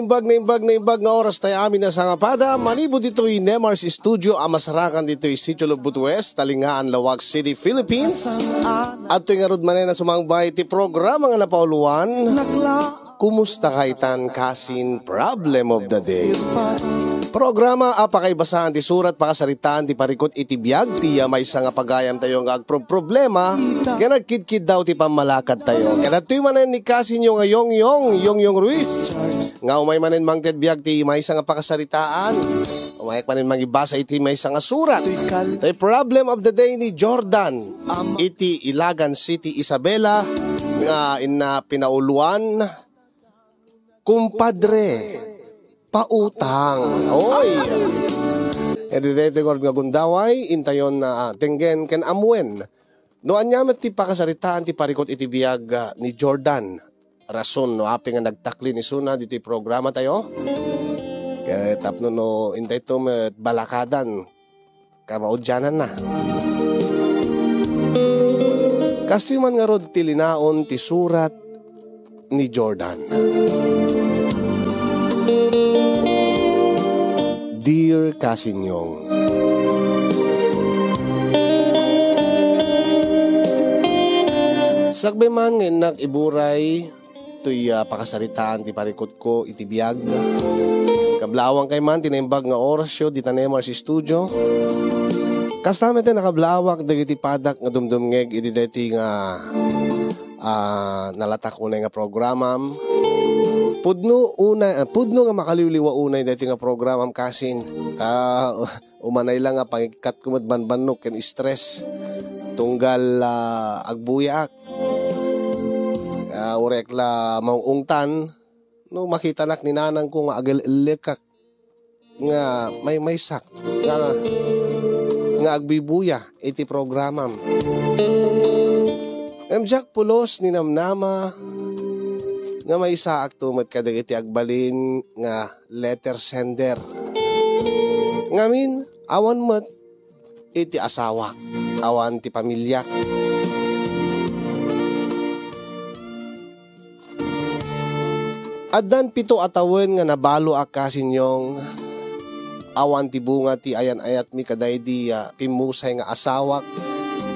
naimbag nga oras tayo amin na sa ngapada. Manibod dito'y Nemars Studio, amasarakan dito'y Sitio Lubut West, Talingaan, Lawag City, Philippines. At ito'y nga rod manen na sumangbay ti programa nga napauluan. Kumusta kaitan kasin problem of the day. Programa apakaibasahan ti surat pakasaritaan ti parikot iti biag ti may nga pagayam tayo nga problema kaya nagkidkid daw ti pamalakad tayo. Kaya natoy manen ni kasin yung Yong Ruiz nga umay manen mangted biag ti may nga pakasaritaan. Umay manen mangibasa iti may nga surat. The problem of the day ni Jordan iti Ilagan City, Isabela nga pinauluan kumpadre pautang. Oy. Edidete ko nga gundaway intayon na tenggen ken amwen. Noan nya met ti pakasaritaan ti parikot iti biag ni Jordan. Rason no api nga nagtakli ni Suna diti programa tayo. Kaya tapno no intay to met balakadan. Kamaudyanan na. Kastiman nga rod ti linaon ti surat ni Jordan. Dear Kasinyong, sakbe man ngayon iburay tuy pakasaritaan ti parikot ko iti biag. Kablawang kay man tinaimbag nga orasyo di tanemar si studio. Kasama tayo nakablawak dagiti padak nga dumdumngeg iti deti nga nalatak unay nga programam. Pudno nga makaliwliwa unay dati nga program am kasin. Umanay lang nga pangikat kumad banbanok ken stress. Tunggal agbuyak. Urek la maungtan no makita nak ni nanang ko nga agalilekak nga may sak nga agbibuya iti programam. Jack pulos ni namnama nga may saak tumat kadag iti agbalin nga letter sender. Ngamin, awan mat iti asawa, awan ti pamilya. Addan pito atawen nga nabalo akasin yung awan ti bunga ti ayan-ayat mi kaday di pimusay nga asawak.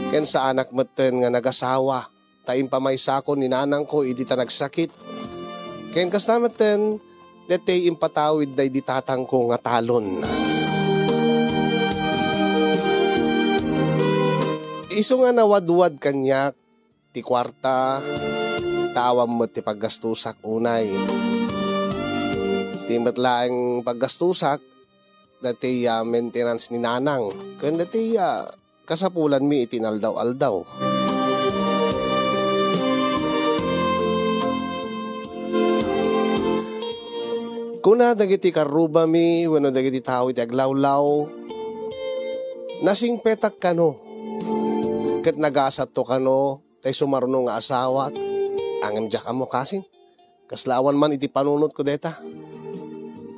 Ken sa anak maten nga nagasawa. Taim pamaysakon ni nanang ko iti ta nagsakit. Ken kasama ten, detay impatawid day ditatang ko nga talon. Iso nga nawadwad kanyak, ti kwarta, tawam mo ti paggastusak unay. Ti matlaang paggastusak, detay maintenance ni nanang. Ken detay kasapulan mi itinaldaw-aldaw. Kuna dagiti karuba mi, wano dagiti tao iti aglawlaw, nasing petak kano, ket nagasat to kano, tay sumarno nga asawa, angem jak mo kasing, kaslawan man iti panunot ko deta,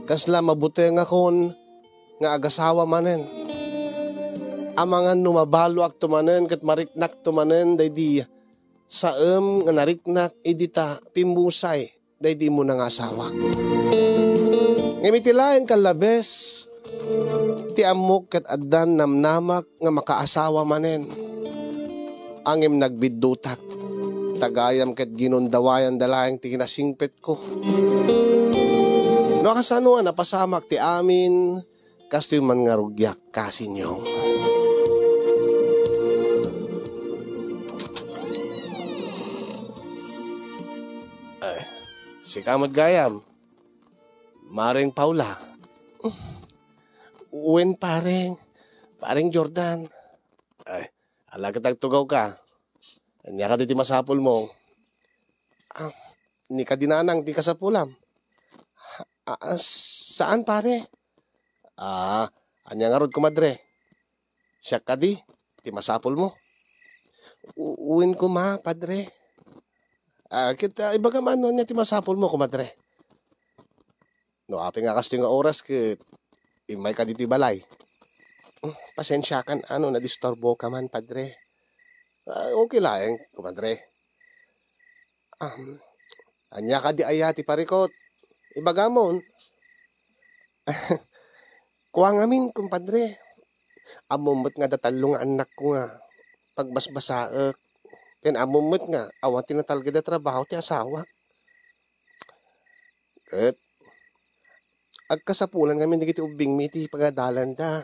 kasla mabuti nga kon, nga agasawa manen, amangan numabalo ak tumanen, ket mariknak tumanen, day di, saem nga nariknak, idita pimbusay, day di mo nga asawa. Ngamitilayan kalabes, ti amok ket addan namnamak nga makaasawa manen. Angem nagbiddutak, tagayam ket ginundawayan dalayang ti kinasingpet ko. No kasano napasamak ti amin, kastoy man nga rugyak kasinyo. Si kamot gayam. Maring Paula. Uwin paring Jordan. Ay, alaga tagtugaw ka. Anya ka diti masapol mo. Ni ka dinanang di kasapulam. Saan pare? Anya nga rod kumadre. Siya ka di masapol mo. Uwin ko ma, padre. Kita ibaga man niya ti masapol mo kumadre. No, api nga kasto nga oras ket imay ka diti balay. Pasensya kan na-disturbo ka man, padre. Okay lang, kumadre. Anya ka di ayati parikot. Ibagamon, kuha ngamin, kumpadre. Amumot nga datalo nga anak ko nga. Pagbasbasaak. Ken amumot nga, awan tinatalga da trabaho ti asawa. Ket, agkasapulan kami nagiti ubing mi ti pagadalan da.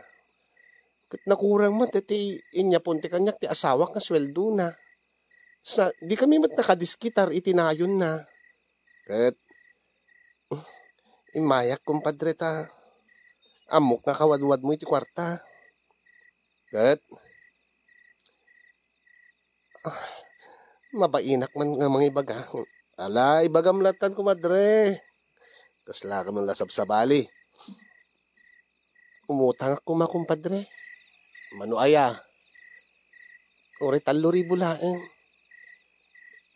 Ket nakurang mo, ti inyapon ti kanyak ti asawa nga sweldo na. Di kami mat nakadiskitar itinayon na. Ket, imayak kumpadre ta. Amok nga kawadwad mo iti kwarta. Ket, mabainak man nga mga ibaga. Ala, ibagamlatan kumadre. Kasla ka man lasab sa bali. Umutang ako kumpadre. Mano aya. Uri 3,000 laeng.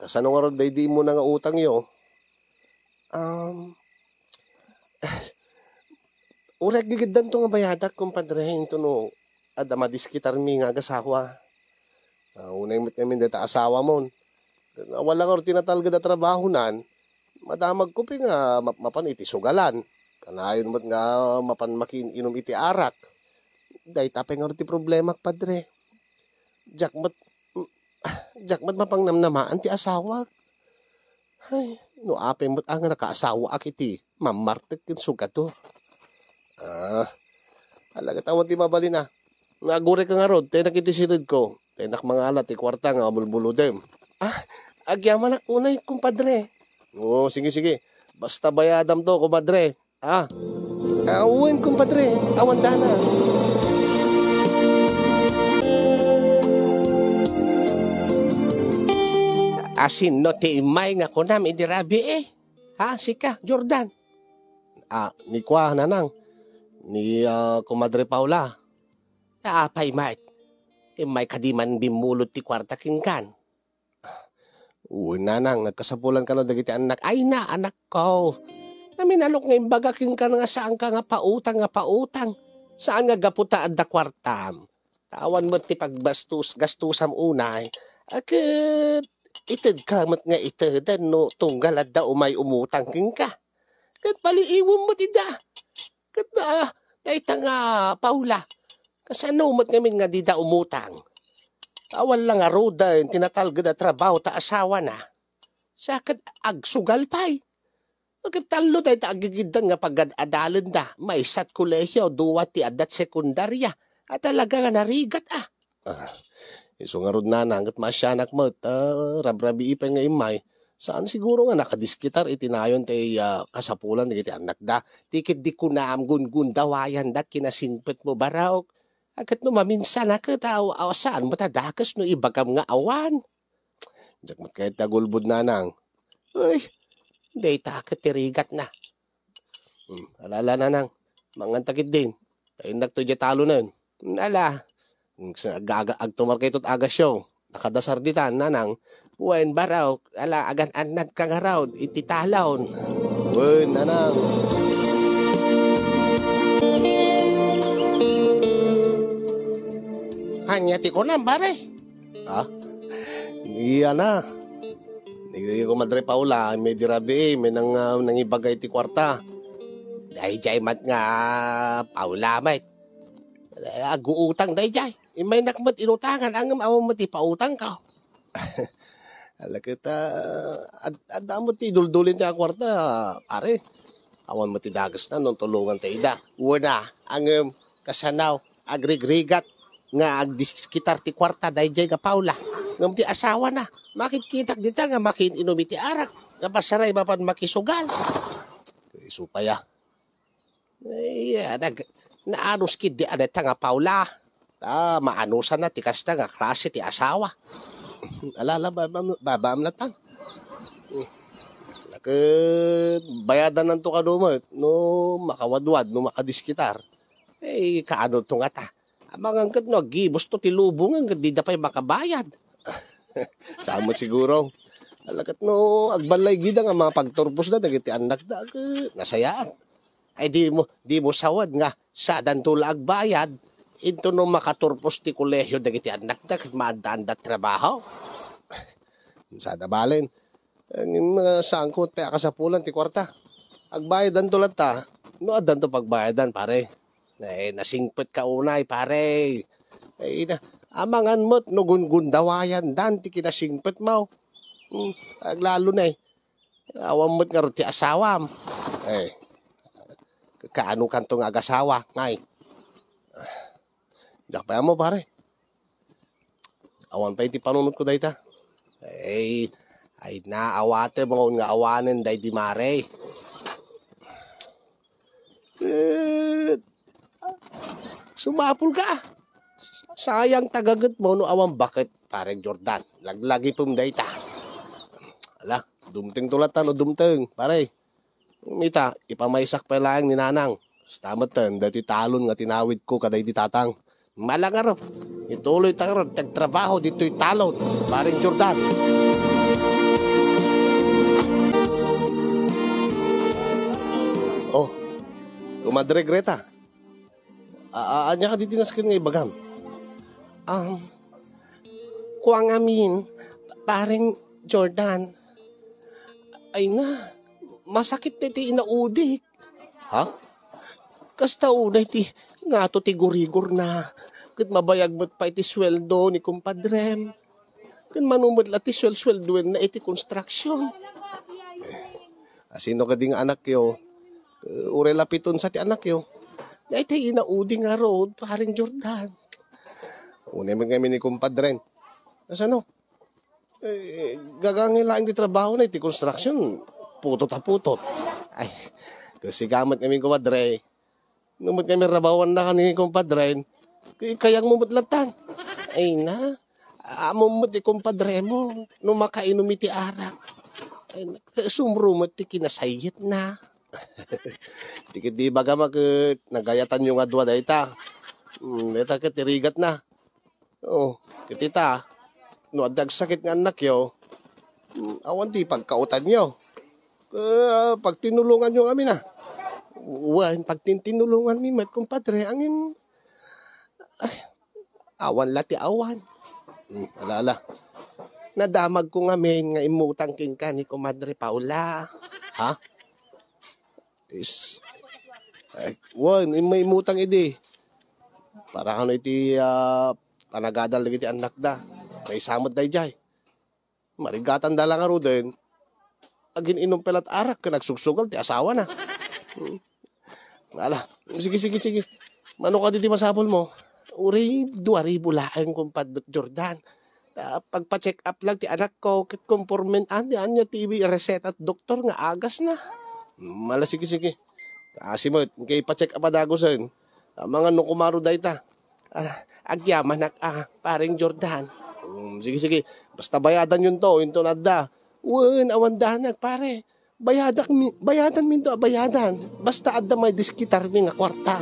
Kasano nga ron di mo na nga utang yo? Uri gigidan to nga bayadak kumpadre. Ito no, adama diskitar mi nga agasawa. Unay mo't kami data asawa mo. Wala nga rin tinatalga na trabaho nan. Madamag ko nga mapan iti sugalan. Kanayon mo't nga mapan makiinom iti arak. Dahil tapay nga rin ti problema padre. Jakmat mapang namnamaan ti asawa. Ay, no apay mo't ang nakaasawa ak iti. Mamartek kin sugato. Alaga tawad ti mabali na. Nagure ka nga ron. Tayo nakitisinod ko. Tenak mga alat, kwarta nga, bulbulo dem. Agyaman na unay, kumpadre. Oo, sige. Basta bayadam to, kumpadre. Uwin, kumpadre. Awan dana. Asin no, ti imay nga kunam, idirabi eh. Sika, Jordan. Ni kwa, nanang. Ni kumadre Paula. Apay, mate. May kadiman bimulot ti kwarta kingkan. Uy, nanang, nagkasapulan ka na dagiti anak. Ay na, anak ko. Naminalok nga imbaga kingkan nga saan ka nga pautang. Saan nga gaputa at da kwartam. Tawan mo ti gastusan unay. Akit, itid ka mat nga itidan no, tunggal at da umay umutang kingka. Kat paliiwom mo ti da. Kat daita nga, Paula. Kasano mat ngamin nga di da umutang. Awal lang nga roda yung tinatalga na trabaho ta asawa na. Sakit agsugal pa'y. Magkatalo tayo ta agigidan nga pag-adalan da. May sat kolehyo, duwa ti adat sekundarya. At talaga nga narigat Iso nga rod na hanggat masyanak mo. Rabrabi ipay nga imay. Saan siguro nga nakadiskitar itinayon tayo kasapulan na kiti anak da. Tikit di ko na amgun-gun dawayan dat kinasinpet mo baraw. Agad no maminsan saan mo tadakas no ibagam nga awan. Jakmat kahit nagulbud nanang. Uy, day takot tirigat na. Alala nanang, mangantakit din. Tayo nagtudya talo na yun. Ala, agtumar kayo tot agasyo. Nakadasar ditan nanang. Wen baraw, ala agan anad kang araw, ititalon. Wen nanang. Hanya ti ko na, pare. Iya na. Hindi ko madre Paula, may dirabi, may nangibagay ti kwarta. Dahil jay mat nga, Paula, mate. Aguutang dahil jay. May nakmat inutangan, ang awang mati pautang ka. Alakita, adamo ti duldulin ti kwarta, pare. Awan mati dagas na, nung tulungan tayo da. Una, ang kasanaw, agrigrigat. Nga agdiskitar ti kwarta dahil jay nga Paula. Ngam ti asawa na. Makitkitak dita nga makininom iti arak. Nga pasaray mapan makisugal. Isupaya. Naanos kid di adeta nga Paula. Maanusan na ti kasta nga klase ti asawa. Alala babamlatan. Bayadan nanto ka dumot. No makawadwad, no makadiskitar. Kaano to nga ta. Abang angkat no, gibos to tilubong ang di da pa'y makabayad. Samot siguro. Alakat no, agbalay gida nga mga pagturpos na, nagiti anak na, nasayaan. Ay di mo sawad nga, sa dantula agbayad, ito no makaturpos ti kolehyo, nagiti anak na, maandaan da trabaho. Sa dabalin, mga sangkot pa kasapulan ti kwarta. Agbayadan to ta. No adan to pagbayadan pare. Nasingpet ka unay pare. Amangan mo't no gundawayan dan ti kinasingpet mo. Lalo na awam mo't nga ro ti asawam. Kaano kanto nga agasawa ngay. Jak pa mo pare. Awan pa iti panunod ko dayta. Ay naawate mo nga awanen day di mare. Sumapul ka. Sayang tagagat mo no awang bakit pare Jordan. Laglagi pum dayta. Ala, dumting tulatan o dumting pare. Mita, ipamaysak pa lang ni nanang. Stamatan, dati talon nga tinawid ko kaday di tatang. Malangar, ituloy tangarod, tagtrabaho dito'y talon. Pare Jordan. Oh, kumadre Greta. Anya ka ditinaskin nga ibagam. Kuang amin, paring Jordan. Ay na, masakit na ti inaudik. Ha? Kasta unay ti nga to ti gurigor na. Kat mabayag mo't pa iti sweldo ni kumpadrem. Kat manumad la ti sweldo na iti construction. Sino ka ding anak yo? Ure lapiton sa ti anak yo. Na iti inaudi nga road, paring Jordan. Unay man kami ni kumpadrem. Asano? Gagangin lang di trabaho na iti construction. Putot. Ay, kasi gamat kami kumadre. Numot kami rabawan na kanini kumpadre. Kayang mumutlatan. Ay na, amumut di kumpadre mo. Nung makainom iti arak. Ay, sumrumot ti kinasayit na. Tikit di baga nagayatan yung adwa da ita. Ita kitirigat na. Oh, kitita. No adag sakit nga anak yo. Awan ti pagkautan nyo. Pag tinulungan nyo kami na. Pag tinulungan mi mat kumpadre, angin awan lati awan. Alala. Nadamag ko nga men nga imutang king ka ni Kumadre Paula. Ha? May imutang idi. Para kano iti panagadal lagi ti anak da. May samot day jay. Marigatan da lang aro din. Agin inom pelat arak ka nagsugsugal ti asawa na. Ala, sige. Mano ka diti masapol mo? Uri, 2,000 laeng kumpad Jordan. Pagpa-check up lang ti anak ko, kit conformen anya TV reset at doktor nga agas na. Mala, sige. Kasi mo, kay pa-check up adagosan. Mga nukumaro dayta. Agyaman paring Jordan. Sige. Basta bayadan yun to nadda. Awan danag, pare. Bayadan minto, bayadan. Basta adda may diskitar mi nga kwarta.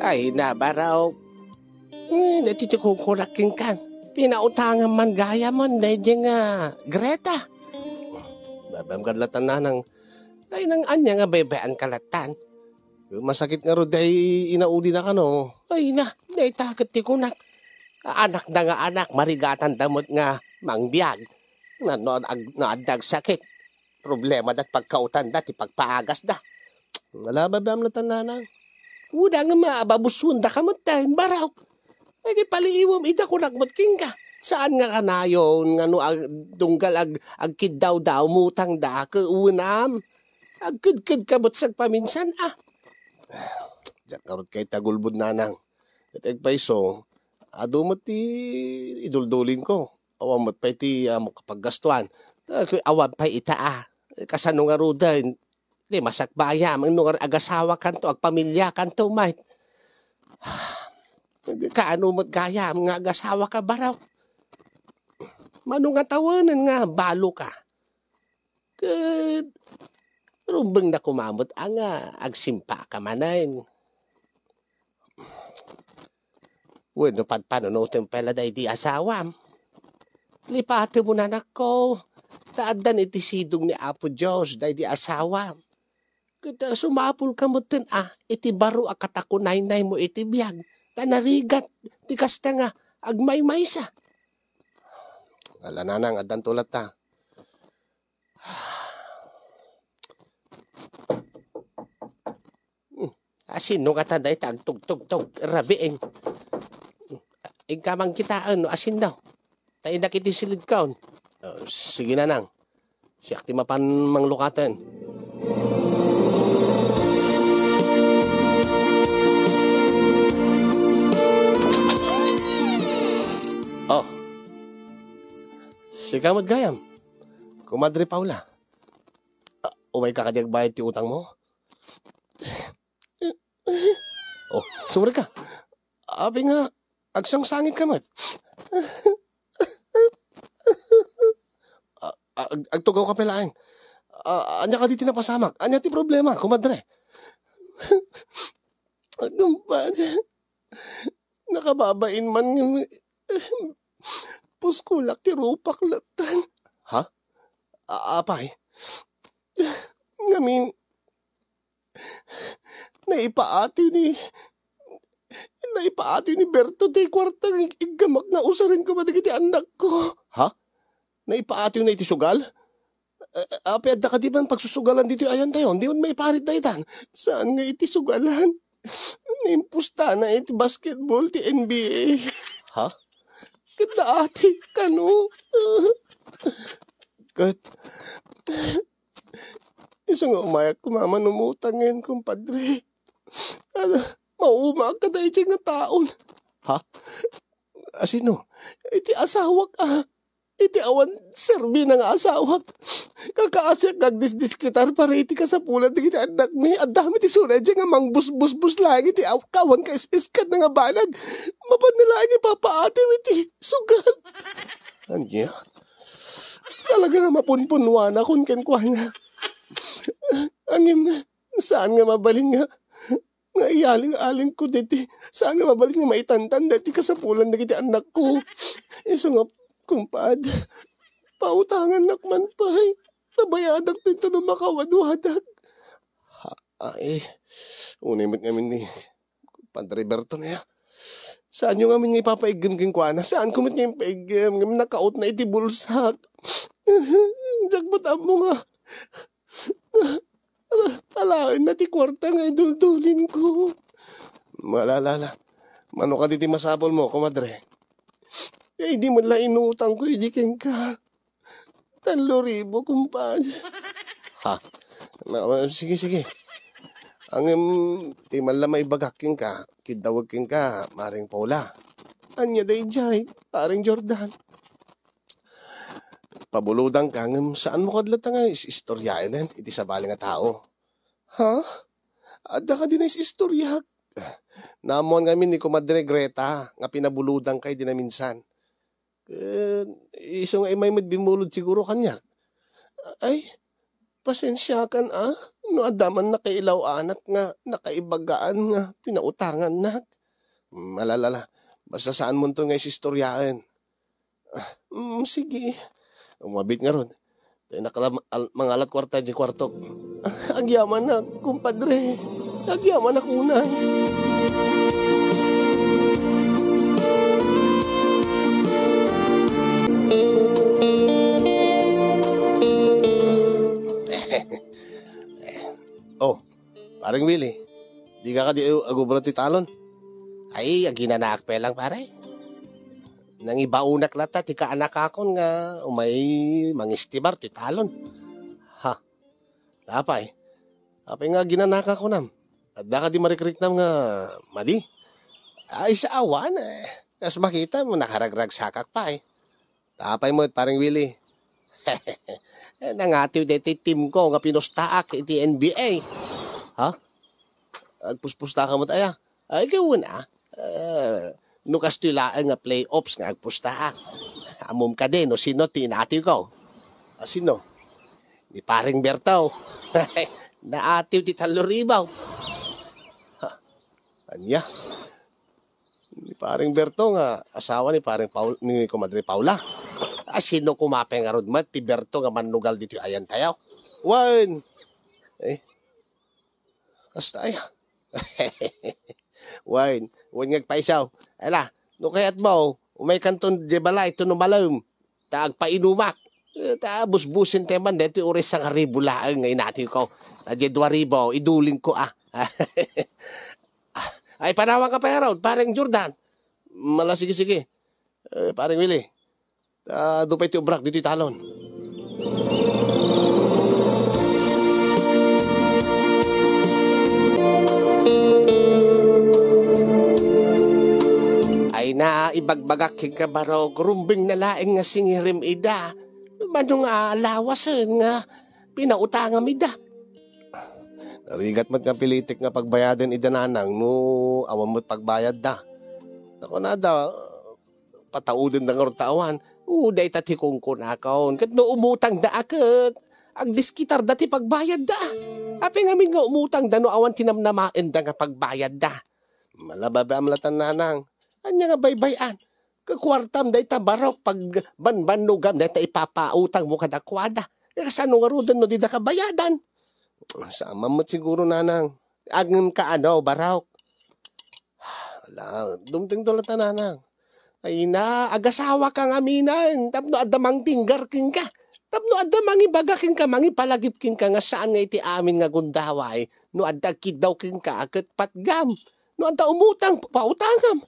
Ay, nabaraw. Natitikunkuraking kan. Pinautangan man gaya mo, medyo nga Greta. Babam kadlatan na ng anya nga bebean kalatan. Masakit nga ro day inaudi na kano. Ay na, day takot ti kunak. Anak na nga anak, marigatan damot nga mangbiyag. Naadag sakit. Problema dat pagkautan dat, ipagpaagas da. Nalababam na tananang. Uda nga maababusun da kamatayin baraw. Ay paliiwam ita kunak matking ka. Saan nga kanayon nga no tunggal agkiddaw mutang da kaunam. Agkid kabot sa paminsan Diyak karot kay tagulbud nanang. At paiso, adumot ti idulduling ko. Awamot pa iti kapaggastuan. Awan pa ita Kasano nga rudan. Di masakbaya. Ang nungar agasawa kanto, agpamilya kanto, mate. Kaano mo't gaya, mga agasawa ka baraw. Mano nga tawanan nga, balo ka. Rumbang na kumamot ang agsimpa ka manayin. Bueno, panunutin pala day di asawam. Lipate mo na nako. Taadan iti sidong ni Apo Diyos day di asawam. Kita sumapul ka mo tin iti baro akatakunay mo iti biyag. Tanarigat, ti kasta nga, agmay-may sa. Ala nanang, adan tulat ta. Asin no kata day tag tug rabiing. Igkamang kitaan no asin daw. Tayo nakitisilid kaon. Sige na nang. Siyak ti mapan manglukatan. Oh. Si kamot gayam. Kumadre Paula. Umay kakadiag bayad ti utang mo? Oh, sumur ka. Abi nga, agsang sangit ka mat. Agtugaw ka pelaan. Anya ka di tinapasamak. Anya ti problema, kumadre. Agumpan. Nakababain man yung puskulak ti rupak latan. Ha? Apay? Ngamin, naipaatiw ni Berto ti kwartang igamak na usarin ko matigiti anak ko. Ha? Naipaatiw na iti sugal? Api adda ka di man pagsusugalan dito ayan tayo. Hindi man maiparit na itan. Saan nga iti sugalan? Naimpusta na iti basketball ti NBA. Ha? Kada ati kano? Kat... Isa nga umayak kumaman umutang ngayon, kumpadre. Maumag ka dahil nga taon. Ha? Asino? Iti asawa ka. Iti awan serbi na nga asawa. Kakaasya kagdisdiskitar para iti kasapulan di kita anak mi. At dami ti sunay nga mang bus lagi ti kawan ka isiskat na nga banag. Mapanalagi papaati iti sugal. Anya? Talaga nga mapunpunwa na kung kenkwa nga. Angin, saan nga mabaling nga? Nga iyaling-aling ko diti. Saan nga mabaling nga maitantan dati kasapulan na kita anak ko. Iso nga, kumpad, pautangan nakman pa eh. Nabayadag to ito na makawadwadag. Unimit ngamin ni Padre Berto na ya. Saan yung ngamin nga ipapaigam king kwa na? Saan kumit nga ipaigam? Ngamin nakaot na iti bulsak. Jagbatan mo nga. Talain na ti kwarta nga idul-dulin ko. Malalala. Mano ka diti masapol mo, kumadre? Di mo lang inutang ko, hindi keng ka. 3,000, kumpad. Ha? Sige. Ang di man lang maibagaking ka, kidawag king ka, Maring Paula. Anya day jay, paring Jordan. Pabuludang ka, saan mo kadlata nga istoryain iti sabali nga tao? Ha? Ada ka din na istoryak. Namon ngamin ni Kumadre Greta, nga pinabuludang kay din na minsan. Iso nga may madbimulod siguro kanya. Ay, pasensya kan no adaman na kailaw anak nga, nakaibagaan nga, pinautangan na. Malalala, basta saan mo ito nga istoryain? Sige. Umabit nga ron. Mga alat kwarta di kwartok. Agyaman na, kumpadre. Agyaman na kunay. Oh, parang Willie. Di ka di agubro ti talon? Ay, aginanak pa lang pare. Nang ibaunak lata, ti kaanak akon nga umay mangistibar, ti talon. Ha? Tapay. Tapay nga ginanaka ko nam. At da ka di marikrik nam nga madi. Ay sa awan Kas makita mo nakaragrag sakak pa eh. Tapay mo parang Willie. Nangatiw deti team ko nga pinustaak iti NBA. Ha? Agpuspusta ka mo taya. Ay gawin no kastilaan nga playoffs nga agpustaak. Amom ka din, no sino tinatiw ko? Sino? Ni paring Bertaw. Naatiw ti 3,000. Anya? Ni paring Berto nga asawa ni paring ni Kumadre Paula. Sino kumapay nga rodmat ti Berto nga manugal dito ayan tayo? Wan! Kasta ay. Wan ngagpaisaw. Ala, no kayat mo, umay kanton di balay, ito no malam. taag painumak. Ta busbusin teman dito oras sa karibulaan ngayon natin ko. Nadya 2,000, iduling ko Ay, panawang ka pa Harold, parang Jordan. Mala, sige. Parang Willie. Dupay ti ubrak, dito talon. Ay na, ibagbagak ka baro, grumbing na laing nga singirim ida. Manong lawasan nga, pinautangam ida. Narigat mo't nga pilitik nga pagbayadan idananang no awan mo't pagbayad da. Ako na da, pataudin na nga tawan. Day tatikong ko na kaon. Kat no umutang da akat. Ang diskitar dati pagbayad da. Api ngamin nga umutang da no awan tinamnamain da nga pagbayad da. Malababa amlatan nanang. Anya nga baybayan. Kakwartam da ita barok pag banbanugam da ita ipapautang mo kadakwada. Kasano nga rudan no di da kabayadan. Sama mo't siguro nanang. Agam ka barawk. Wala, dumting dolata nanang. Ay na, agasawa kang aminan. Tapno adamang tinggar king ka. Tapno adamang ibaga king ka, mangi palagip king ka nga saan nga iti amin nga gundaway. No adda kidaw king ka, akat patgam. No adda umutang, pautangam.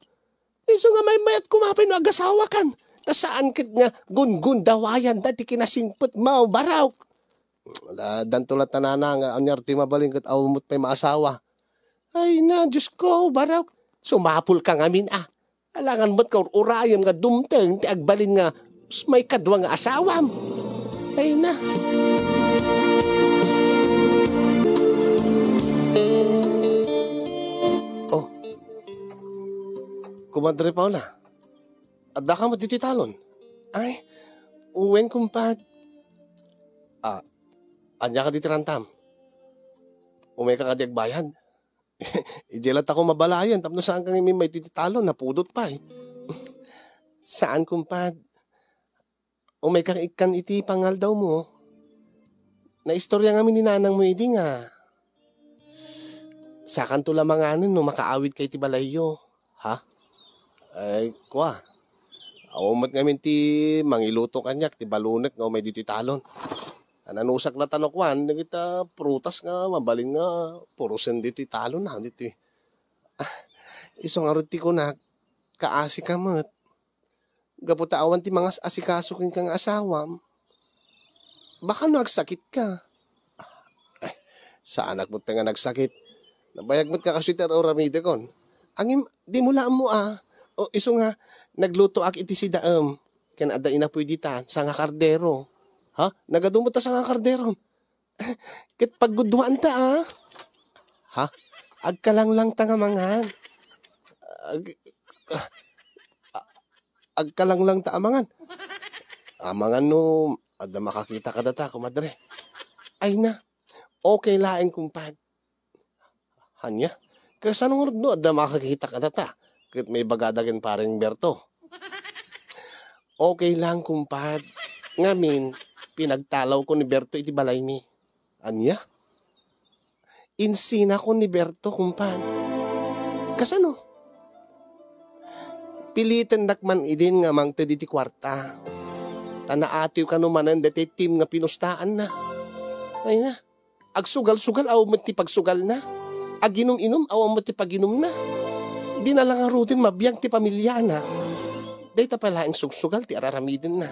Iso nga may mayat kumapin no agasawa kan. Tas saan kit nga gundawayan dati kinasingput mo, barawk. Wala, dantulat na nga, anyar ti mabaling kat awumot pa'y maasawa. Ay na, Diyos ko, barawk. Sumapul ka ngamin Alangan mo't ka urayam nga dumteng, ti agbalin nga, may kadwa nga asawam. Ay na. Oh. Kumadre Paula. Adda ka mo dito talon. Ay, uwen kumpad. Anya ka dito rantam. Umay ka kadiag bayan. Ijelat ako mabalayan. Tapno saan kang may titalo, napudot pa Saan kumpad? Umay kang ikan iti pangal daw mo. Na istorya nga ni nanang mo hindi nga. Sakan to lamang no makaawit kay ti balayo. Ha? Ay, kwa. Awamot ngamin ti mangiluto kanyak, ti balunek nga umay dito talon. Nanusak na tanokwan, kita prutas nga, mabaling nga, puro senditi talo na, dito Isong aruti ko na, kaasi ka mat. Gaputa awan ti mga asikasukin kang asawam. Baka nagsakit ka. Ay, sa anak mo't nga nagsakit. Nabayag mo't ka kaswiter o ramide kon. Angim, di mula mo O iso nga, nagluto ak iti si daam. Kan ada inapoy ditan, sa nga kardero. Ha? Nagadumot ta sa nga kardero. Kit paggudwaan ta Ha? Agkalang ta nga mangan. Agkalang ta amangan. Amangan no, ada makakita ka data, kumadre. Ay na, okay laing kumpad. Hanya? Kasi anong no, ada makakita ka data. Kit may bagadagin paring Berto. Okay lang kumpad. Ngamin, pinagtalaw ko ni Berto iti balay mi. Anya? Insina ko ni Berto, kumpan. Kasano? Pilitan dakman idin nga mang tadi ti kwarta. Tanaatiw ka numanan dati team nga pinustaan na. Ay na. Agsugal-sugal aw mo ti pagsugal na. Aginom-inom aw mo ti paginom na. Di na lang ang rutin mabiyang ti pamilya na. Dahita pala ang sugsugal ti araramidin na.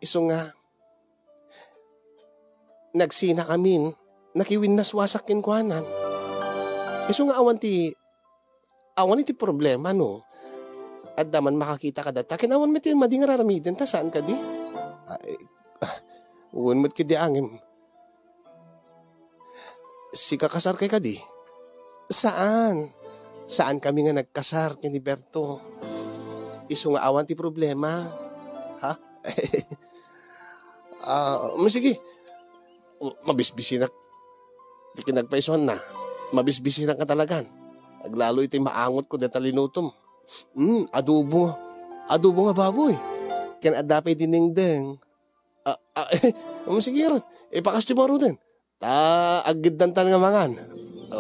Iso nga, nagsina kamin, nakiwin na swasak kinkwanan. Iso nga awan ti problema no. At daman makakita ka data, kinawan mo ti mading araramidin ta saan ka di? Uwan mo't kidi angin. Si kakasar kay ka di? Saan? Saan kami nga nagkasar ni Berto? Iso nga awan ti problema. Ha? Sige. Mabisbisi na. Di kinagpaison na. Mabisbisi na ka talagan. Aglalo iti maangot ko deta linutom. Adobo. Adobo nga baboy. Ken adapay dinengdeng. Sige ron. Ipakasti mo ron din. Agiddan tan nga mangan.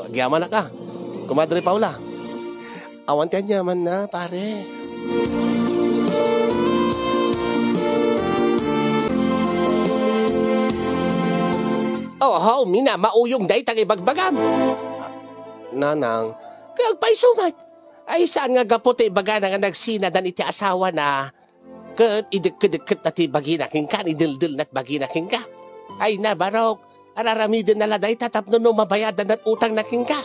Agyaman na ka. Kumadre Paula. Awan tiyan yaman na, pare. Oh, mina, mauyong day tang ibagbagam. Nanang, Kaya agpaisumat. Ay saan nga gaputi baga na nga nagsinadan iti asawa na kat idikit na ti baginaking ka, idildil na't baginaking ka. Ay na, barok, araramidin na laday tatapno no mabayadan at utang na king ka.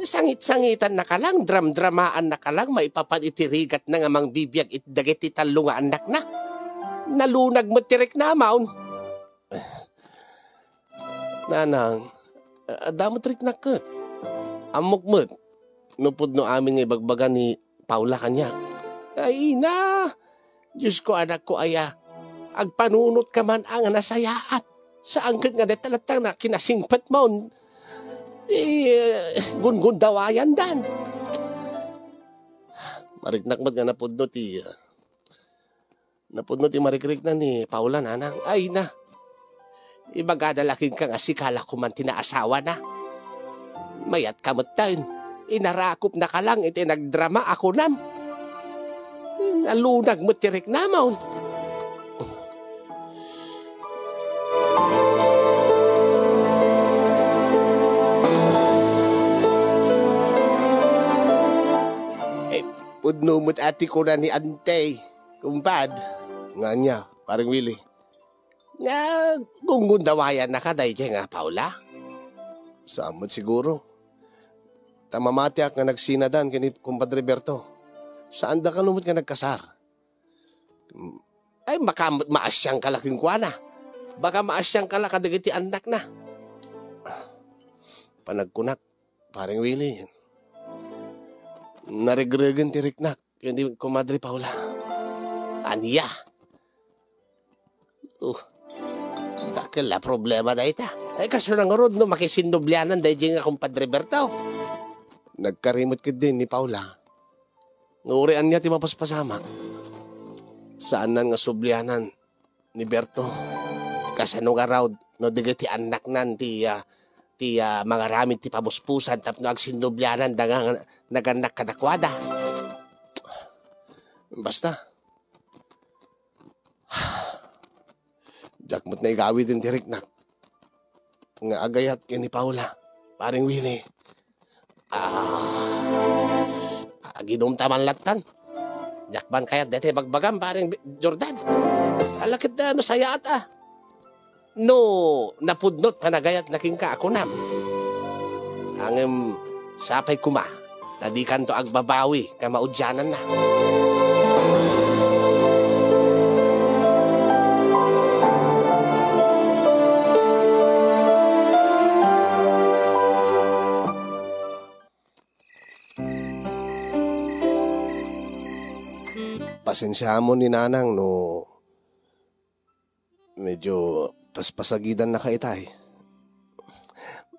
Sangit-sangitan na ka lang, dram-dramaan na ka lang, maipapanitirigat na nga mang bibiyag itdagit italo nga anak na. Nalunag mo tirik na, maun. nanang, damot rik na kat. Amok mo't, nupod no amin nga ibagbaga ni Paula kanya. Ay na, Diyos ko anak ko aya, agpanunot ka man ang nasayaat. Saan ka nga detalatang na kinasingpat mo, gun-gun dawayan dan. Mariknak mo't nga napudno ti marikrik na ni Paula nanang. Ay na, ibagadalaking ka nga sikala ko man tinaasawa na. Mayat kamot tayo, inarakop na ka lang, iti nagdrama ako nam. Nalunag mo tirik na mo. Pudno mo't ati ko na ni Antay, kumpad. Nga niya, parang Willie. Nga, gungundawayan na ka, dahi nga, Paula. Samot siguro. Tamamatiak nga nagsinadan kini kumpadre Berto. Saan da ka lumot nga nagkasar? Ay, baka maasyang kalaking kuwana. Baka maasyang kalakadagiti anak na. Panagkunak, parang Willie. Narigregan ti Riknak, yun di kumadre Paula. Aniya. Dakil na problema da ita. Ay kaso nang rod no, makisindoblyanan dahi nga kumpadre Berto. Nagkarimot ka din ni Paula. Ngurian niya ti mapaspasamak. Saanan nga sublyanan ni Berto. Kasano nga raw, no digiti anak nan ti mga ramid ti pabuspusan tapno agsindoblyanan da nga naganak kadakwada. Basta. Jakmot na igawi din ti Riknak. Nga agayat kini Paula. Paring Willie. Ginumtaman latan. Jakban kaya dete bagbagam paring Jordan. Alakit na no sayat No, napudnot panagayat laking ka ako nam. Ang sapay kuma. Tadi kanto agbabawi ka maudyanan na. Pasensya mo ni Nanang no medyo paspasagidan na ka itay.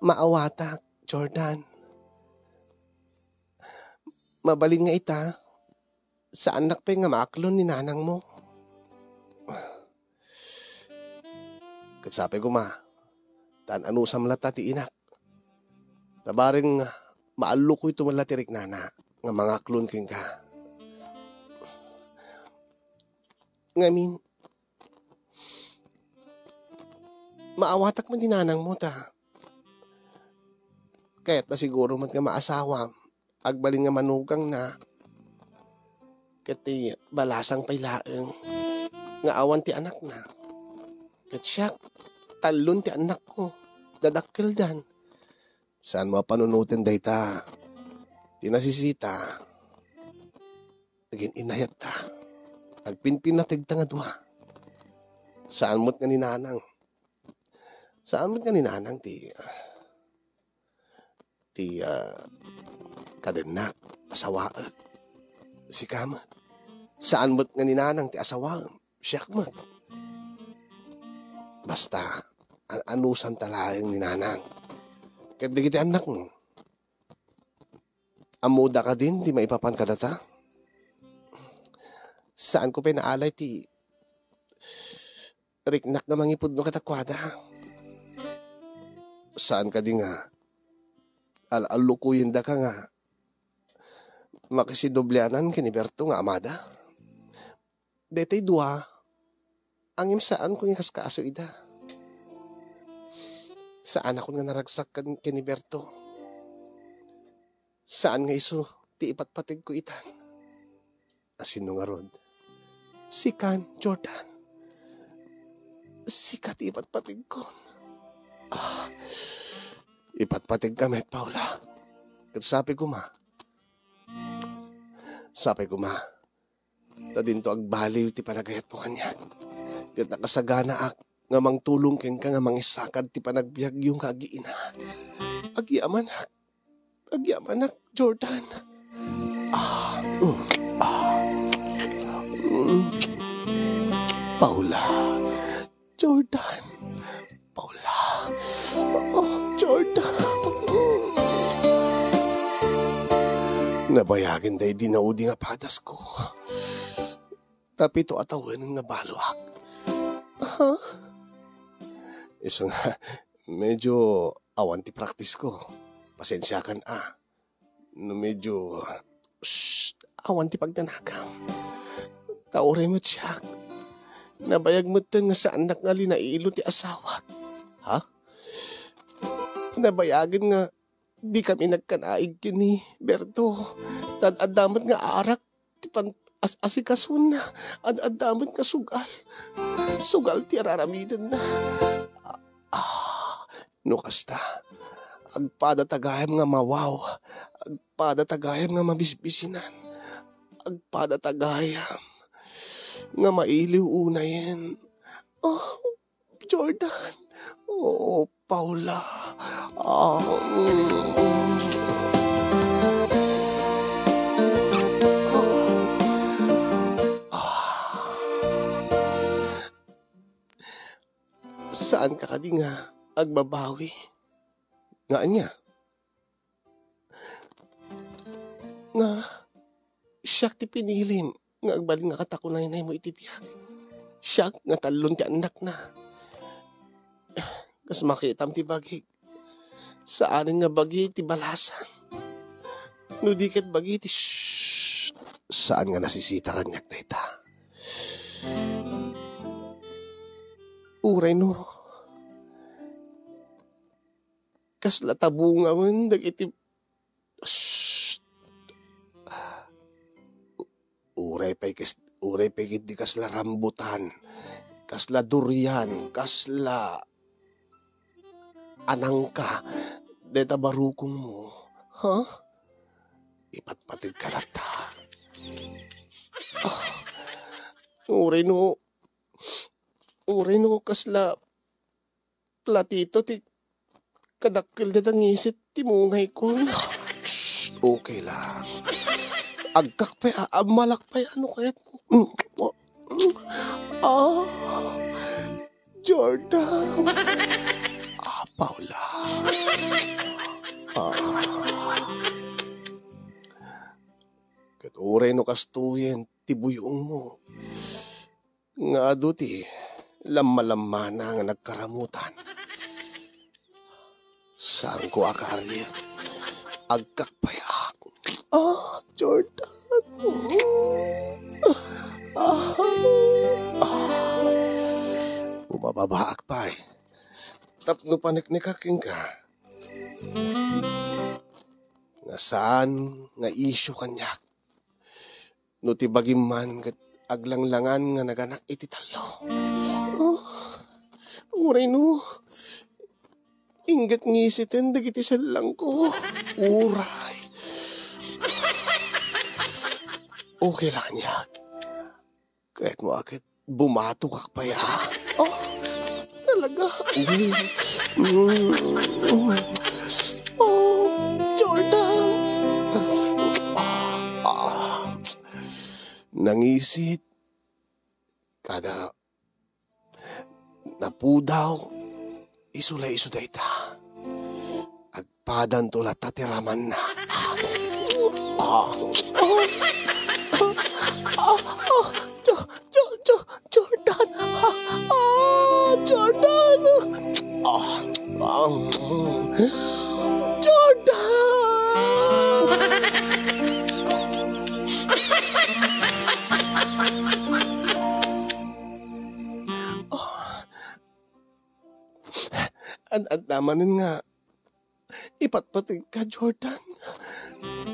Maawatak, Jordan. Mabalin nga ita. Sa anak pa nga maaklon ni Nanang mo. Katsapay ko ma. Tan anusam lata ti inak. Tabaring maallo ko ito malatirik nana. Nga mga klon king ka. Ngamin, maawatak man din nanang mo ta. Kaya't na siguro man nga maasawa, agbalin nga manugang na, kati balasang pailaeng, nga awan ti anak na. Kat siya, talon ti anak ko, dadakil dan. Saan mo panunutin day ta? Tinasisita, agin inayat ta. Agpinpin na tigta nga duha. Saan mo't nga ninanang? Saan mo't nga ninanang ti kadenak, asawaag, si kamat. Saan mo't nga ninanang ti asawaag, siyakmat. Basta, anusan talayang ninanang. Kaya di kita anak mo. Amuda ka din, di maipapan ka data. Saan ko pinaalay ti Riknak na mangipod no katakwada. Saan ka di nga alalukuyin da ka nga makisidobleanan kini Berto nga amada. Detay dua ang imsaan ko nga kaskaso ida. Saan ako nga naragsak kini Berto? Saan nga iso ti ipatpatig ko itan? Asino nga rod? Si Kan Jordan. Si Kat ipatpatig ko. Ipatpatig ka met Paula. Kat sabi ko ma. Tadinto agbaliw ti panagayat mo kanya. Kat nakasagana ak nga mang tulong ken ka nga mang isakad ti panagbiag yung kagiina. Agyaman ak Jordan. Paula. Jordan. Paula. Jordan. Nabayagin day dinaudi nga padas ko. Tapi ito atawin nga baluak. Iso nga, medyo awan ti practice ko. Pasensya kan no medyo awan ti pagdanagam. Taoray mo siya. Nabayag mo nga sa anak nga linailo ti asawat. Nabayagin nga di kami nagkanaig kini Berto. Tadadamat nga arak ti asikasun na. Adadamat nga sugal. Sugal ti araramidan na. No kasta. Agpada tagayam nga mawaw. Agpada tagayam nga mabisbisinan. Agpada tagayam nga mailiw unayin. Jordan. Paula. Saan ka kadi nga agbabawi? Nga niya? Nga siyak ti pinilin nga agbaling nga katakunay na mo itibyan. Siyak nga talon ti anak na. Kas makitam ti bagig. Saanin nga bagig ti balasan. Nudikat bagig ti saan nga nasisita kanyak na ita. Uray no. Kas latabunga man dagiti uray pay di kasla rambutan, kasla durian, kasla anangka, deta barukong mo. Ipatpatid ka lata. Uray no kasla platito ti kadakkel detang isit ti mungay ko. Okay lang. Agkak pa, malak pa, ano kaya? Jordan. Paula. Katuray no kastuyen, tibuyong mo. Nga aduti, lama-lama na nga nagkaramutan. Saan ko akarya? Agkak pa Jordan. Bumababaak pa Tapno paniknikaking ka. Nga saan nga isyo kanyak. No tibagim man aglanglangan nga naganak iti talo. Uray no. Ingat ngisitin dagiti salang ko. Uray. Okay lang niya. Kahit mo akit bumato kak pa talaga. Jordan. Nangisit. Kada napudaw. Isulay-iso da ita. Agpadan to latatiraman na. Jordan. Jordan. Jordan. At namanin nga, ipatpatig ka, Jordan.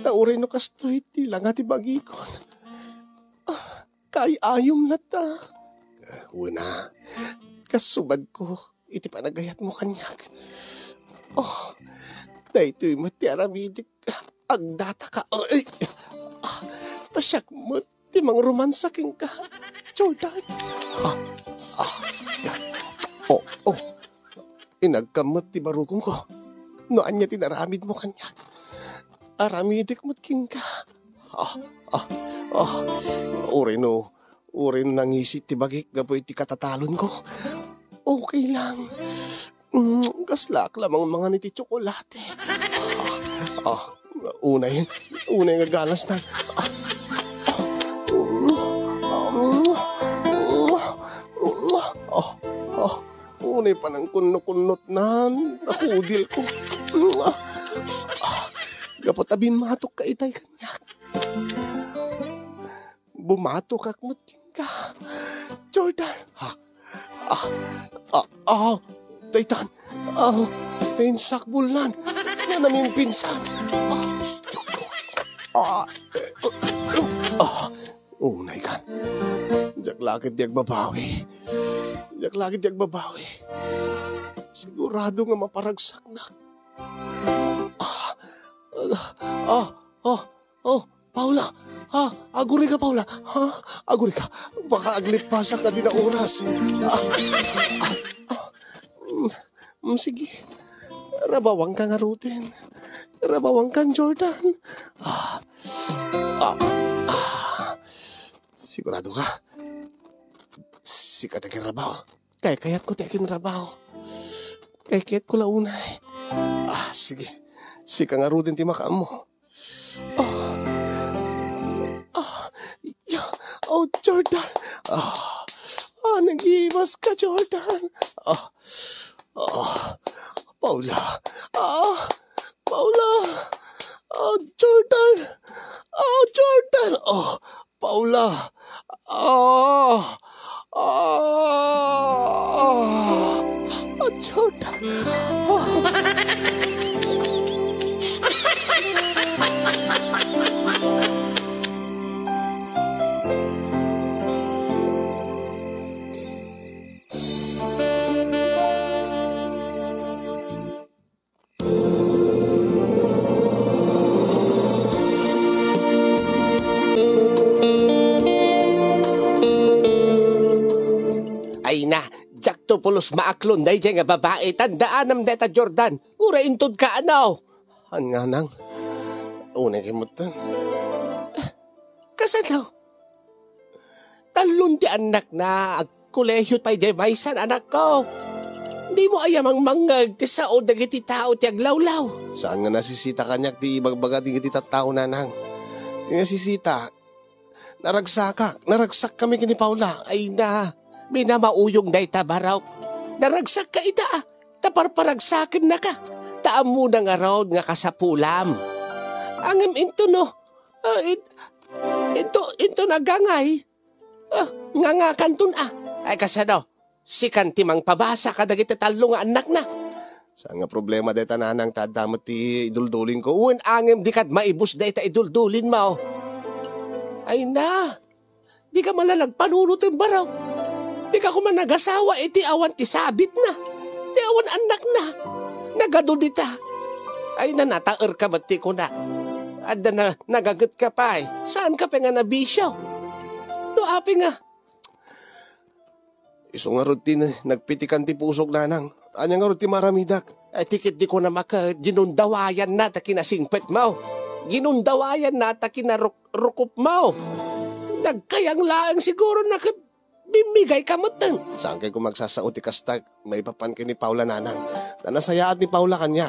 Nauray no kastoy, tila nga ti bagikon. Kay ayom na ta. Una, kasubad ko, iti panagayat mo kanyak. Dahito'y mati aramidik, agdata ka. Tasyak mo, timang romansaking ka, Jordan. Inagkamot ti barukong ko. Noan niya tinaramid mo kanyak. Aramidik mo't king ka. Uri no nangisit ti bagik gapoy ti katatalon ko. Okay lang. Gaslak lamang mga niti tsokolate. Unay nga galas na. Unay pa ng kunot nan. Nakudil ko. Gapotabin matok ka itay kanyak. Bumatok akmutin ka. Jordan. Daytan. Pinsakbulan. Nanaming pinsan. Unay kan. Diyak lakit diyak babawi. Sigurado nga maparagsak na. Paula. Aguri ka, Paula. Aguri ka. Baka aglipasak na din ang oras. Sige. Rabawang ka nga rutin. Rabawang ka, Jordan. Sigurado ka. Sikat aking rabaw. Kayat ko ti aking rabaw. Kayat ko launay. Sige. Sika nga rutin ti makaam mo. Jordan. Nag-iwas ka, Jordan. Paula. Paula. Jordan. Jordan. Paula. Jordan. Ay na, jakto pulos maaklon day nga babae, tandaan nam deta Jordan. Ura intod ka ano? Nga nang. Unay kimutan. Kasano? Talon ti anak na agkolehyo pa'y demaysan anak ko. Di mo ayamang mangag ti sao dagiti tao ti aglawlaw. Saan nga nasisita kanyak ti ibagbaga ti iti tattao na nang. Ti nasisita. Naragsak kami kini Paula. Ay na, minamauyong day tabaraw. Naragsak ka ita, taparparagsakin na ka. Taam mo na nga raw nga kasapulam. Angem into no, into nagangay. Nga kantun Ay kasano, si kantimang pabasa ka dagiti talo nga anak na. Saan nga problema deta nanang tadamot ti iduldulin ko. Uwan angem di kad maibus dayta iduldulin mo. Ay na, di ka malalagpanunot yung baraw. Di ka kuman nag-asawa, iti awan ti sabit na. Di awan anak na. Nagado dita. Ay na nataer ka mati ko na. Adda na nagagat ka pa Saan ka pa nga nabisyaw? No api nga. Iso nga rutin nagpitikan ti pusok nanang. Anya nga rutin maramidak. Ay tikit di ko na ginundawayan na ta kinasingpet mo. Ginundawayan na ta kinarukop mo. Nagkayang laang siguro na bimigay ka mo tan. Saan kayo kung magsasaot ikastag, may papan kay ni Paula nanang. Na nasayaat ni Paula kanya.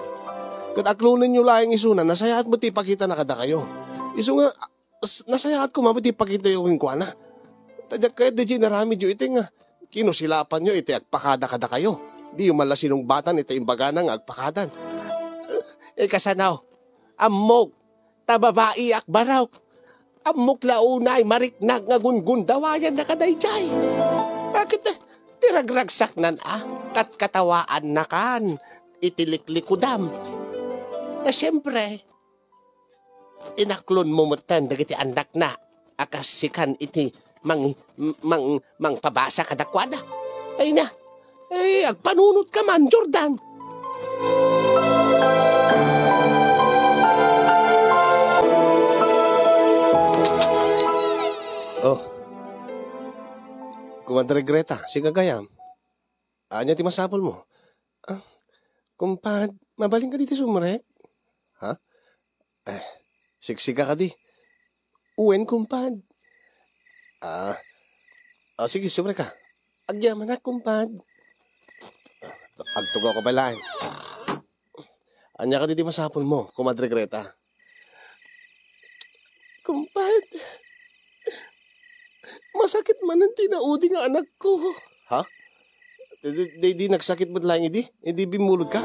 Kat aklunin nyo laing isuna, nasayaat mo ti pakita na kada kayo. Iso nga, nasayaat ko mabiti pakita yung kuana. Tadyak kayo di naramid yung iti nga. Kinusilapan nyo iti agpakada kada kayo. Di yung malasinong batan iti imbaga ng agpakadan. Kasanaw, amok, tababai akbaraw. Amok launay mariknag nga gundawayan na kadayjay. Bakit iragragsak nan kat katawaan na kan, itiliklikudam. Na siyempre, inaklon mo mutan dagiti anak na, akas sikan iti mang pabasa kadakwada. Ay na, agpanunot ka man, Jordan. Oh. Kumadre Greta, si Gagayam. Anya ti masapol mo. Kumpad, mabaling ka dito sumrek. Ha? Siksika ka di. Uwen, kumpad. Sige, sumrek ka. Agyaman na, kumpad. Agtugaw ka balaan. Anya ka dito masapol mo, kumadre Greta. Kumpad, masakit man ang tinaudi nga anak ko. Ha? Di nagsakit mo lang, hindi? Hindi bimulog ka?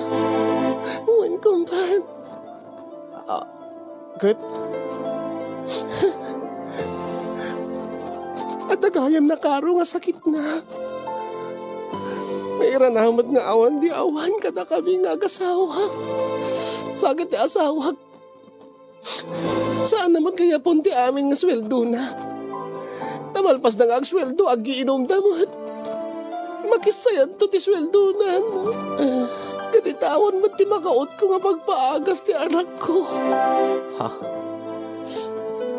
Uwan, kumpad. Good. At agayam na karo nga sakit na. May iranamat nga awan di awan kada kami nga agasawa. Sakit ti asawag. Saan naman kaya punti amin nga sweldo na? Tamalpas na nga ang sweldo, agiinom damot. Makisayan to ti sweldo na. Katitawan mo ti makaot ko nga pagpaagas ti anak ko. Ha?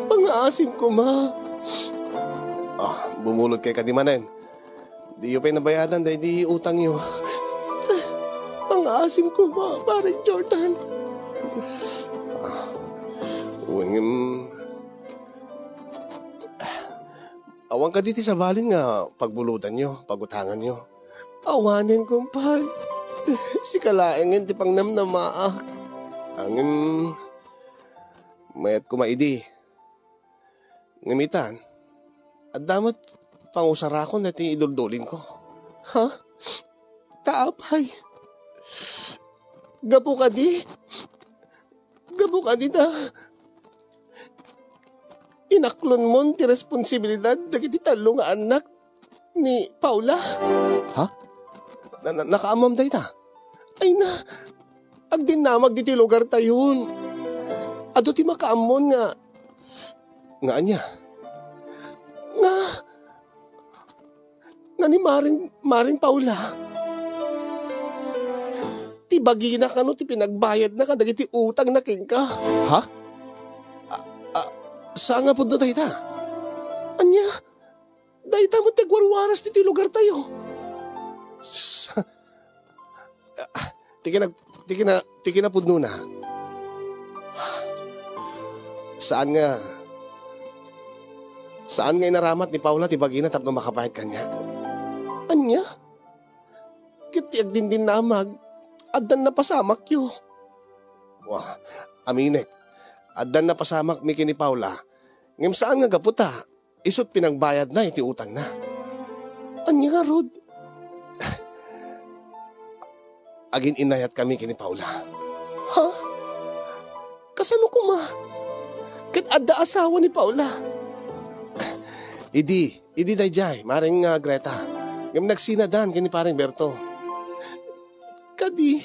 Pangaasim ko, ma. Bumulot kay kadimanen. Di yung pinabayadan dahil di utang yun. Pangaasim ko, ma, paring Jordan. Awang ka diti sa balin nga pagbulutan nyo, pagutangan nyo. Awanin kumpad. Si kalaengin ti pang namnamaak. Angin mayat kumaidi. Ngamitan. At damat pangusarakon na ti iduldulin ko. Ha? Taapay. Gapo ka di. Gapo ka di da. Inaklon mo ti responsibilidad dagiti talo nga anak ni Paula. Ha? Nakaamam day ta? Ay na, agdinamag diti lugar tayon. Ado ti makaamon nga anya. Nga ni Maring Paula. Ti bagi na kano ti pinagbayad na kadagiti utang na king ka. Ha? Saan nga po na tayo ta? Anya, dahi ta mo tagwarwaras dito lugar tayo. Tiki na po na. Saan nga inaramat ni Paula ti bagina tapno makapahit kanya? Anya? Kitiag din namag, addan na pasamak yo. Wah, aminek. Addan na pasamak mi kini Paula. Ngem saan nga gaputa? Isot pinagbayad na iti utang na. Anya nga Rod? Agin inayat kami kini Paula. Ha? Kasano ko ma? Kat adda asawa ni Paula. Idi dayjay, maring Greta. Ngem nagsinadan kini paring Berto. Kadi,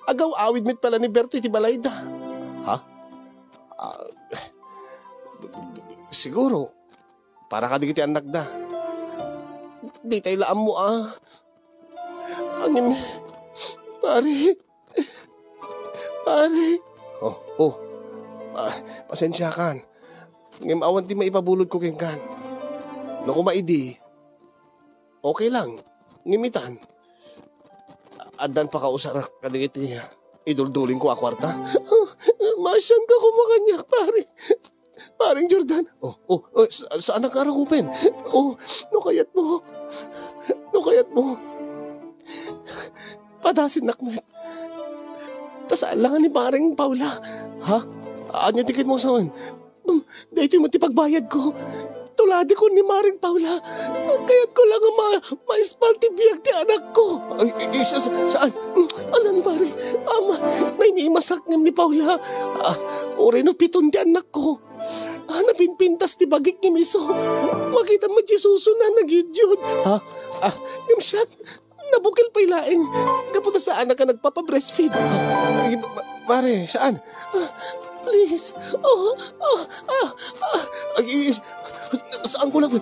agaw awid mit pala ni Berto iti balayda. Ha? Siguro, para ka digiti anak da. Di tayo laam mo Angin, pare. Pasensya kan. Ngem awan ti maipabulod ko kengkan. No kumaidi, okay lang, ngimitan. Adan pa kausarak kadigiti idulduling ko akwarta. Masyan ka kumakanyak, pare. Paring Jordan. Saan ang karakupin? No kayat mo. Padasin nakmet. Tasaan lang ni paring Paula. Ha? Anya tikit mo saan? Dahito mo ti pagbayad ko. tuladi ko ni Maring Paula. Kaya't ko lang maispalti biyag ti anak ko. Ay, saan? Alan, Mari? Naimimasak ni Paula. Uri no piton ti anak ko. Napinpintas ti bagik ni Miso. Makita mo ti suso na nagidyod. Nimsyat, nabukil pa ilaing. Kapunta saan na ka nagpapabreastfeed? Mare, saan? Please. Saan ko lang?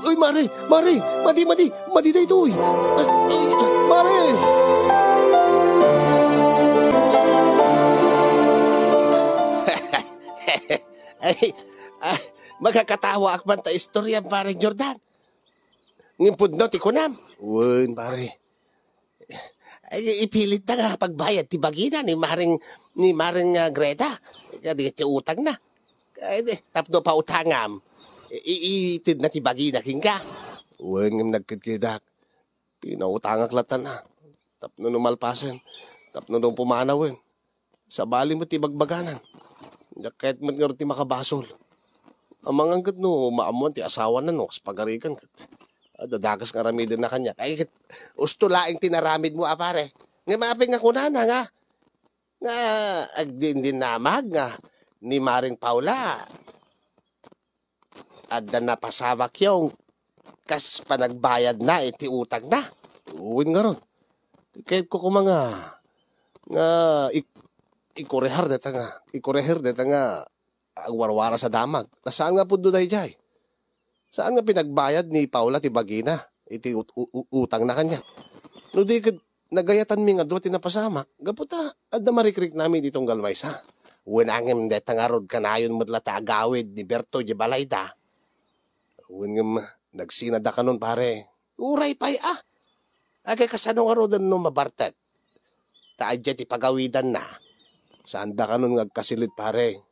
Uy, Mare, madi na ito, uy. Mare. Magkakatawa akman ta istorya, parang Jordan. Ngimpod no, tikunam. Uy, pare. Ipilit na nga pagbayad ti bagina ni Maring Greta. Di ti utang na. Tapno pa utangam. Iitid na ti bagina kingka. Uy, ngam nagkitkidak. Pinautangak latan na. Tapno numalpasan. Tapno nung pumanawin. Sa bali mo ti bagbaganan. Kahit man nga ti makabasol. Ang mga angkat no, maamon ti asawa na no, pagarikan kat. Dadagas nga ramidin na kanya. Ay, usto laing tinaramid mo, pare. Nga maaping nga kunana nga. Nga, agdin namag nga, ni Maring Paula. At na napasamak yung, kas panagbayad na, iti utang na. Uwin nga ron. Kahit ko kumanga, nga, ikurehar deta nga, agwarwara sa damag. Nasaan nga po doon ay jay? Saan nga pinagbayad ni Paula ti bagina? Iti utang na kanya. No di nagayatan mi nga doon tinapasamak. Gaputa, at na marikrik namin ditong galmaysa. Uwinangim deta nga rod kanayon madlata agawid ni Berto di Balayda. Uwin nga nagsinada ka nun pare. Uray pa'y Agay kasano nga rod no mabartet. Taadya ti pagawidan na. Saan da ka nun ngagkasilit pare.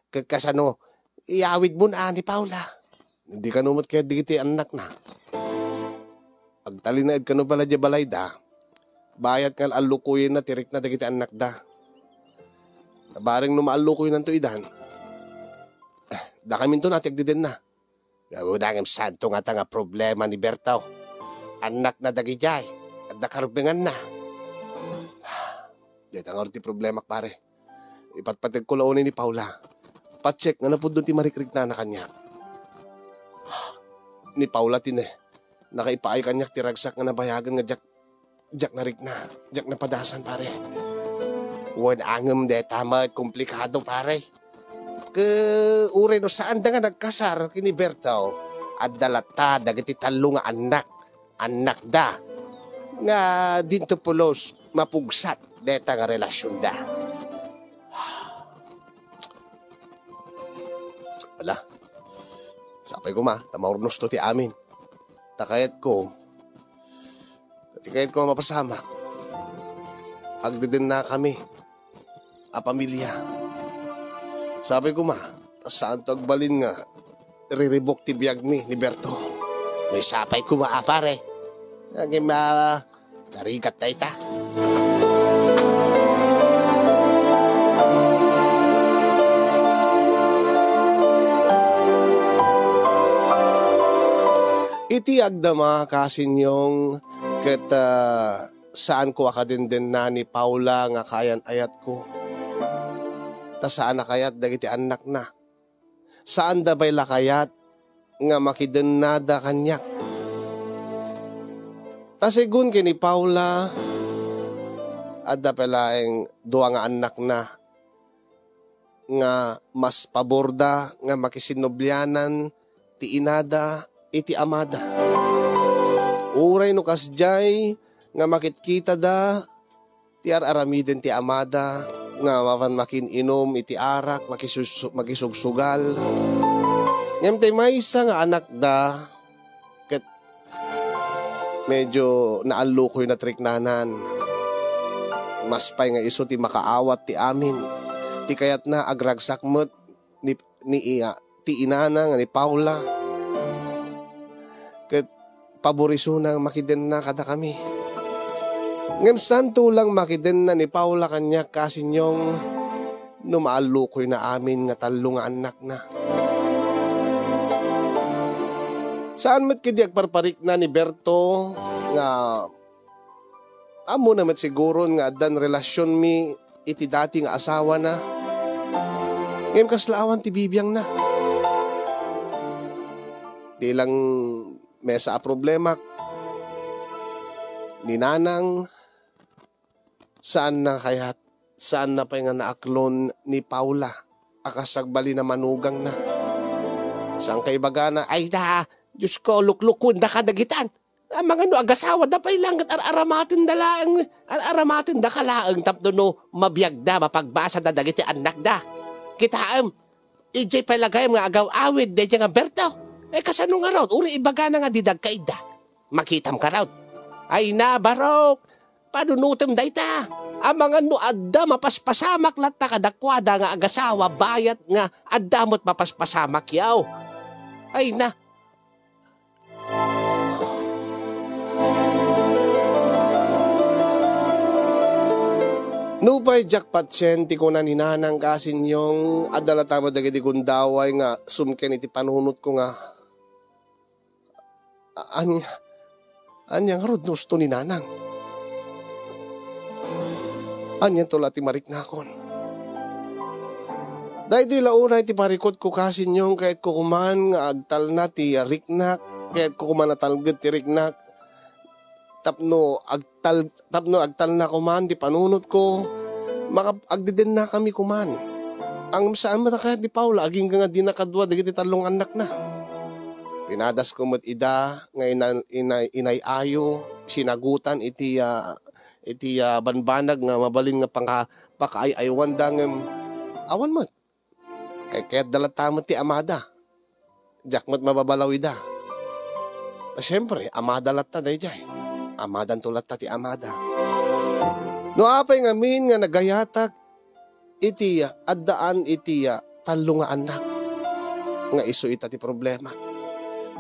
Kasano, iawid mo na ni Paula. Hindi ka numot kaya digiti anak na. Agtalinaid ka no pala di Balayda. Bayat nga alukuyin na tirik na digiti anak da. Tabaring numaalukuyin ng tuidan. Da kami to natig din na. Gawin na ng santo nga problema ni Bertaw. Anak na dagijay. At nakarubingan na. Dito nga ti problema pare. Ipatpatid ko launin ni Paula. Pacheck nga napod doon ti marikrik na kanya. Ni Paula nakaipaay kanya ti ragsak nga nabayagan nga jak narik na. Jak na padasan pare. Wan angem de tama at komplikado pare. Ure no saan da nga nagkasar kini Bertaw. At dalata dagiti talo nga anak. Anak da. Nga dinto pulos mapugsat deta nga relasyon da. Ala, sapay ko tamaurnos to ti amin. Takayat ko mapasama. Agdidin na kami, pamilya. Sabi ko saan to agbalin nga, riribok ti biyag ni Berto. May sapay ko pare. Naging tarikat tayo ta. Iti agdama kasin yung saan ko akadin na ni Paula nga kayan ayat ko. Ta saan na kayat dagiti anak na. Saan da bay lakayat nga makiden na da kanyak. Ta sigun kini Paula adda palaeng duwa nga anak na nga mas paborda nga makisinobyanan ti inada iti amada. Uray no kasjay nga makitkita da ti aramiden ti amada nga makin inom iti arak makisugsugal. Ngem tay maysa nga anak da ket medyo naalukoy na triknanan. Mas pay nga iso ti makaawat ti amin. Ti kayat na agragsak met ti inana nga ni Paula. Ket paboriso na makiden na kada kami. Ngem santo lang makiden na ni Paula kanya kasinyong numaalukoy na amin nga talo nga anak na. Saan met kidi agparparik na ni Berto nga amo na met siguro nga dan relasyon mi iti dati nga asawa na. Ngayon kaslaawan ti bibiyang na. Di lang mesa a problema ni nanang saan na pa nga naaklon ni Paula akasagbali na manugang na. Saan kay baga na ay da Diyos ko luklukun da kadagitan. Ang mga no agasawa da pa ilang at aramatin da kalaang tapno no mabiyag da mapagbasa da dagiti anak da. Kitaam ijay palagay nga agaw awid de nga Berto. Kasano nga raw uri ibaga na nga didag kaida. Makitam ka raw. Ay na barok. Panunutem da ita. Ang mga no adda mapaspasamak latta kadakwada nga agasawa bayat nga addamot mapaspasamak yaw. Ay na. Nupay jackpot ti ko na ninanang kasin yung adala tama dagiti kundaway nga sumken iti panunot ko nga anyang rod gusto ni nanang. Anyang tula ti mariknakon. Dahil di launa iti parikot ko kasin yung kahit kukuman nga agtal na ti riknak, kahit kukuman na talgad ti riknak, tapno agtal na kuman di panunot ko, agdiden na kami kuman. Ang saan matakayat ni Paula, aging nga di nakadwa, dagiti talong anak na. Pinadas ko mo't ida, nga inay ayo, sinagutan iti banbanag nga mabalin nga pakaayaywan dang awan mo't. Kaya't dalatama ti amada. Jack mo't mababalaw ida. Siyempre, amada latta day jay. Amadan tulat ti amada. No apay nga min nga nagayatak iti addaan iti talo nga anak nga isu ita ti problema.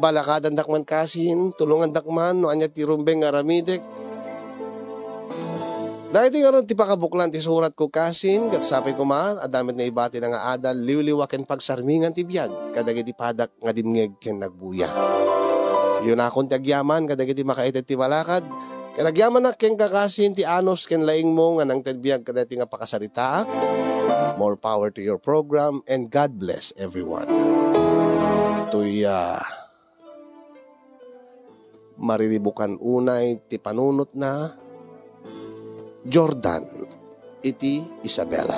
Balakadan dakman kasin, tulungan dakman no anya ti rumbeng nga ramidek. Dahil ti nga ron ti pakabuklan ti surat ko kasin kat sapay ko ma adamit na ibati na nga adal liwliwaken pagsarmingan ti biyag kadagiti padak nga dimngeg ken nagbuya. Yun akong ti agyaman kadagiti makaited ti balakad. Kaya nagyaman na ken kakasin ti anos ken laing mo nga nang tedbiyag kadati nga pakasarita. More power to your program and God bless everyone. Ito'y mariribukan unay ti panunot na Jordan iti Isabela.